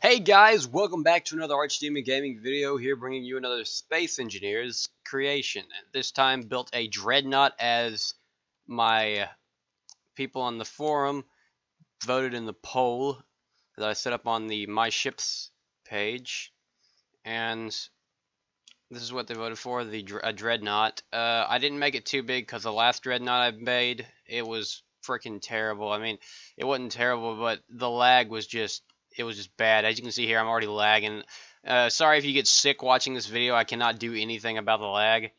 Hey guys, welcome back to another Archdemon Gaming video here, bringing you another Space Engineers creation. This time built a Dreadnought as my people on the forum voted in the poll that I set up on the My Ships page, and this is what they voted for, a Dreadnought. I didn't make it too big because the last Dreadnought I made, it was freaking terrible. I mean, it wasn't terrible, but the lag was just bad. As you can see here, I'm already lagging. Sorry if you get sick watching this video. I cannot do anything about the lag.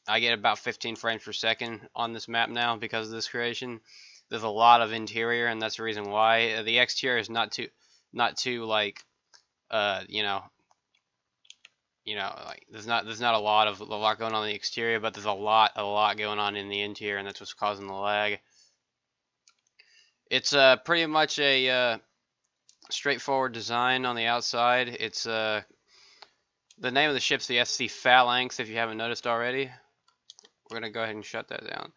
I get about 15 frames per second on this map now because of this creation. There's a lot of interior, and that's the reason why. The exterior is not too like, like there's not a lot going on in the exterior, but there's a lot going on in the interior, and that's what's causing the lag. It's pretty much a straightforward design on the outside. It's the name of the ship's the SC Phalanx, if you haven't noticed already. We're gonna go ahead and shut that down.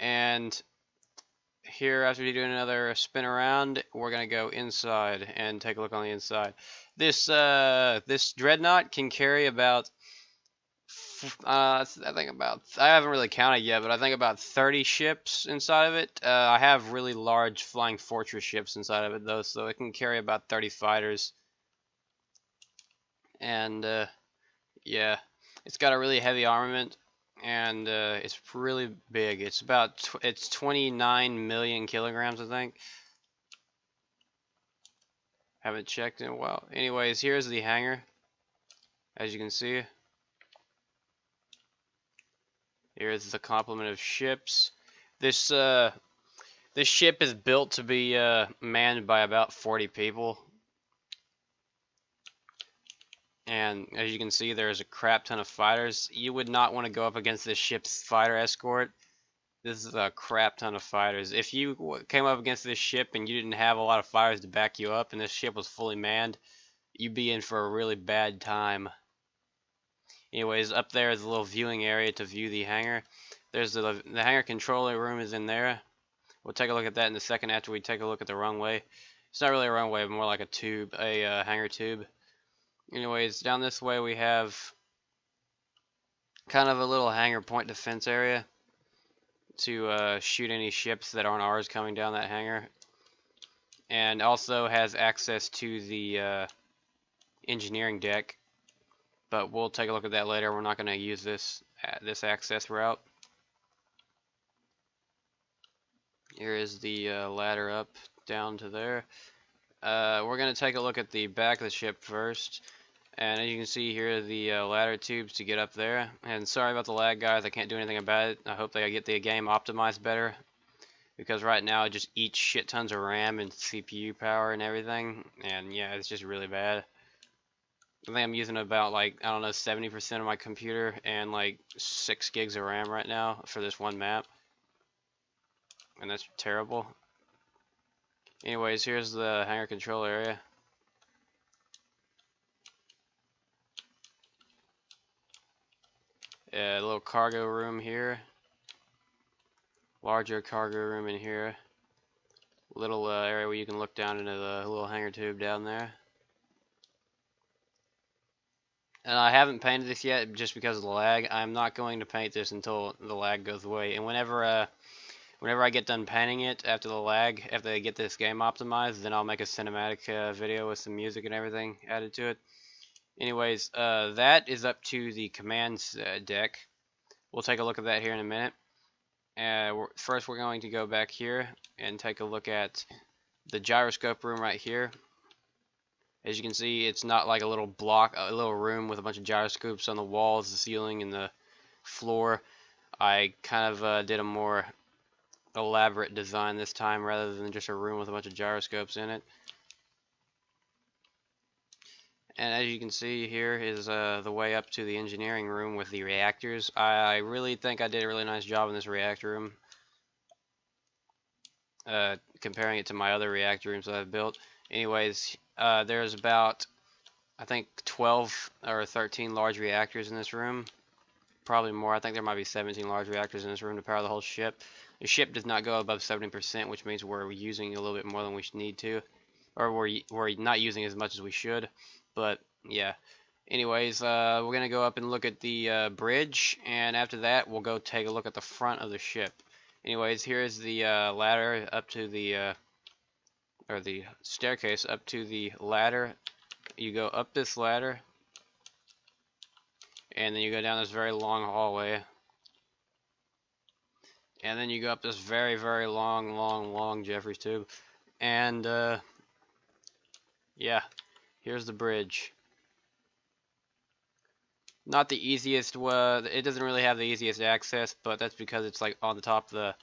And here, after you do another spin around, we're gonna go inside and take a look on the inside. This Dreadnought can carry about I haven't really counted yet, but I think about 30 ships inside of it. I have really large flying fortress ships inside of it though, so it can carry about 30 fighters. And yeah, it's got a really heavy armament, and it's really big. It's 29 million kilograms, I think. Haven't checked in a while. Anyways, here's the hangar, as you can see. Here's the complement of ships. This ship is built to be manned by about 40 people. And as you can see, there's a crap ton of fighters. You would not want to go up against this ship's fighter escort. This is a crap ton of fighters. If you came up against this ship and you didn't have a lot of fighters to back you up, and this ship was fully manned, you'd be in for a really bad time. Anyways, up there is a little viewing area to view the hangar. There's the hangar controller room is in there. We'll take a look at that in a second after we take a look at the runway. It's not really a runway, but more like a tube, a hangar tube. Anyways, down this way we have kind of a little hangar point defense area to shoot any ships that aren't ours coming down that hangar. And also has access to the engineering deck. But we'll take a look at that later. We're not going to use this access route. Here is the ladder up down to there. We're going to take a look at the back of the ship first. And as you can see here, the ladder tubes to get up there. And sorry about the lag, guys. I can't do anything about it. I hope they get the game optimized better, because right now it just eats shit tons of RAM and CPU power and everything. And yeah, it's just really bad. I think I'm using about, like, I don't know, 70% of my computer and like 6 gigs of RAM right now for this one map. And that's terrible. Anyways, here's the hangar control area. A little cargo room here. Larger cargo room in here. Little area where you can look down into the little hangar tube down there. And I haven't painted this yet just because of the lag. I'm not going to paint this until the lag goes away. And whenever I get done painting it after the lag, after I get this game optimized, then I'll make a cinematic video with some music and everything added to it. Anyways, that is up to the commands deck. We'll take a look at that here in a minute. First, we're going to go back here and take a look at the gyroscope room right here. As you can see, it's not like a little room with a bunch of gyroscopes on the walls, the ceiling, and the floor. I kind of did a more elaborate design this time rather than just a room with a bunch of gyroscopes in it. And as you can see, here is the way up to the engineering room with the reactors. I really think I did a really nice job in this reactor room, comparing it to my other reactor rooms that I've built. Anyways, there's about, I think, 12 or 13 large reactors in this room. Probably more. I think there might be 17 large reactors in this room to power the whole ship. The ship does not go above 70%, which means we're using a little bit more than we need to. or we're not using as much as we should. But yeah. Anyways, we're gonna go up and look at the bridge, and after that, we'll go take a look at the front of the ship. Anyways, here's the ladder up to the or the staircase up to the ladder. You go up this ladder, and then you go down this very long hallway, and then you go up this very, very long Jeffries tube, and yeah, here's the bridge. Not the easiest, it doesn't really have the easiest access, but that's because it's like on the top of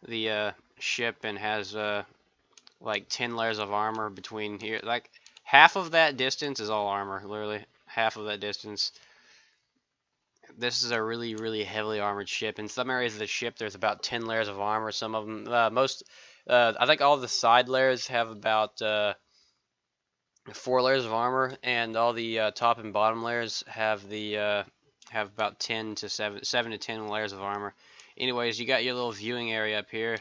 the ship and has like 10 layers of armor between here. Like half of that distance is all armor, literally half of that distance. This is a really, really heavily armored ship. In some areas of the ship, there's about 10 layers of armor. Some of them, I think all the side layers have about 4 layers of armor, and all the top and bottom layers have have about 7 to 10 layers of armor. Anyways, you got your little viewing area up here,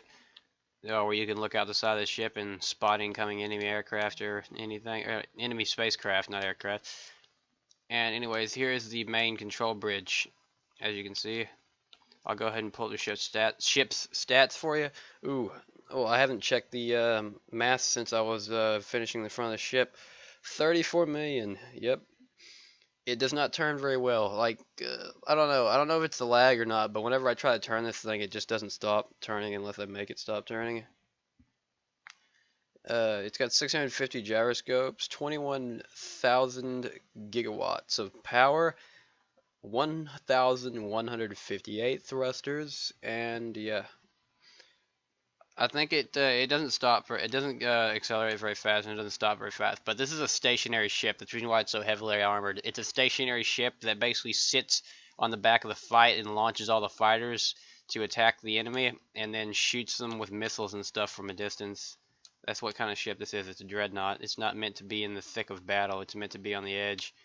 where you can look out the side of the ship and spot incoming enemy aircraft or anything, or enemy spacecraft, not aircraft. And anyways, here is the main control bridge. As you can see, I'll go ahead and pull up the ship's stats for you. Ooh, oh, I haven't checked the mass since I was finishing the front of the ship. 34 million. Yep. It does not turn very well. Like, I don't know if it's the lag or not, but whenever I try to turn this thing, it just doesn't stop turning unless I make it stop turning. It's got 650 gyroscopes, 21,000 gigawatts of power, 1,158 thrusters, and yeah. I think it doesn't accelerate very fast, and it doesn't stop very fast. But this is a stationary ship. That's the reason why it's so heavily armored. It's a stationary ship that basically sits on the back of the fight and launches all the fighters to attack the enemy, and then shoots them with missiles and stuff from a distance. That's what kind of ship this is. It's a dreadnought. It's not meant to be in the thick of battle. It's meant to be on the edge.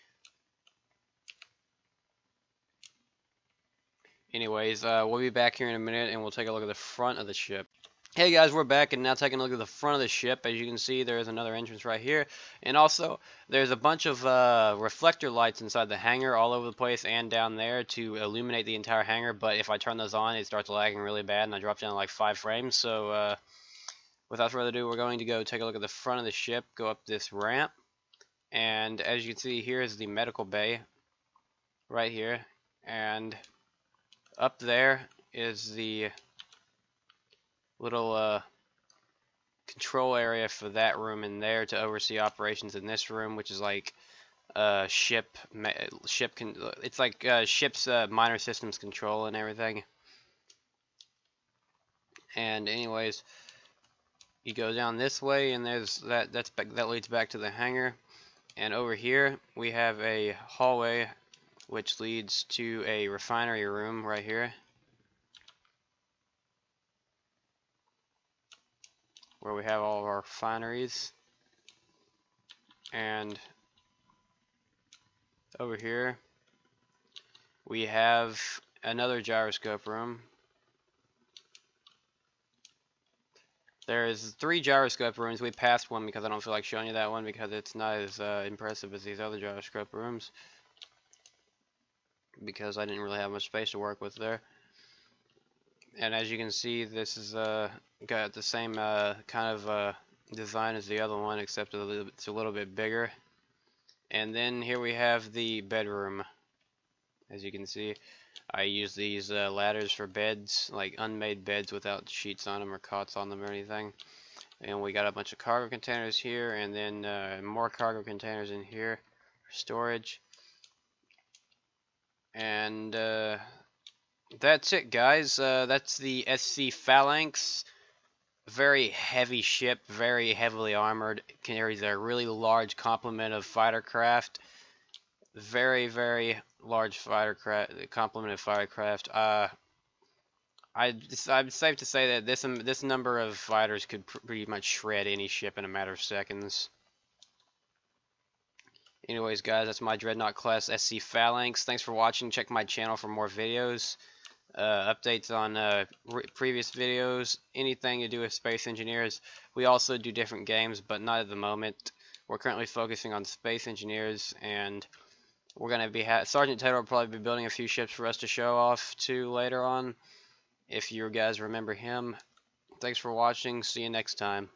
Anyways, we'll be back here in a minute, and we'll take a look at the front of the ship. Hey guys, we're back, and now taking a look at the front of the ship. As you can see, there's another entrance right here, and also there's a bunch of reflector lights inside the hangar all over the place and down there to illuminate the entire hangar. But if I turn those on, it starts lagging really bad, and I drop down to like 5 frames. So without further ado, we're going to go take a look at the front of the ship, go up this ramp, and as you can see, here is the medical bay right here, and up there is the little control area for that room in there to oversee operations in this room, which is like it's like ship's minor systems control and everything. And anyways, you go down this way, and there's that leads back to the hangar. And over here we have a hallway which leads to a refinery room right here, where we have all of our refineries. And over here we have another gyroscope room. There's 3 gyroscope rooms. We passed one because I don't feel like showing you that one because it's not as impressive as these other gyroscope rooms, because I didn't really have much space to work with there. And as you can see, this is got the same kind of design as the other one, except it's a little bit bigger. And then here we have the bedroom. As you can see, I use these ladders for beds, like unmade beds without sheets on them or cots on them or anything. And we got a bunch of cargo containers here, and then more cargo containers in here for storage. And that's it, guys. That's the SC Phalanx. Very heavy ship, very heavily armored. Carries a really large complement of fighter craft. Very, very large complement of fighter craft. I'm safe to say that this number of fighters could pretty much shred any ship in a matter of seconds. Anyways, guys, that's my Dreadnought Class SC Phalanx. Thanks for watching. Check my channel for more videos. updates on previous videos, anything to do with space engineers. We also do different games, but not at the moment. We're currently focusing on space engineers, and we're going to be Sergeant Taylor will probably be building a few ships for us to show off to later on, if you guys remember him. Thanks for watching. See you next time.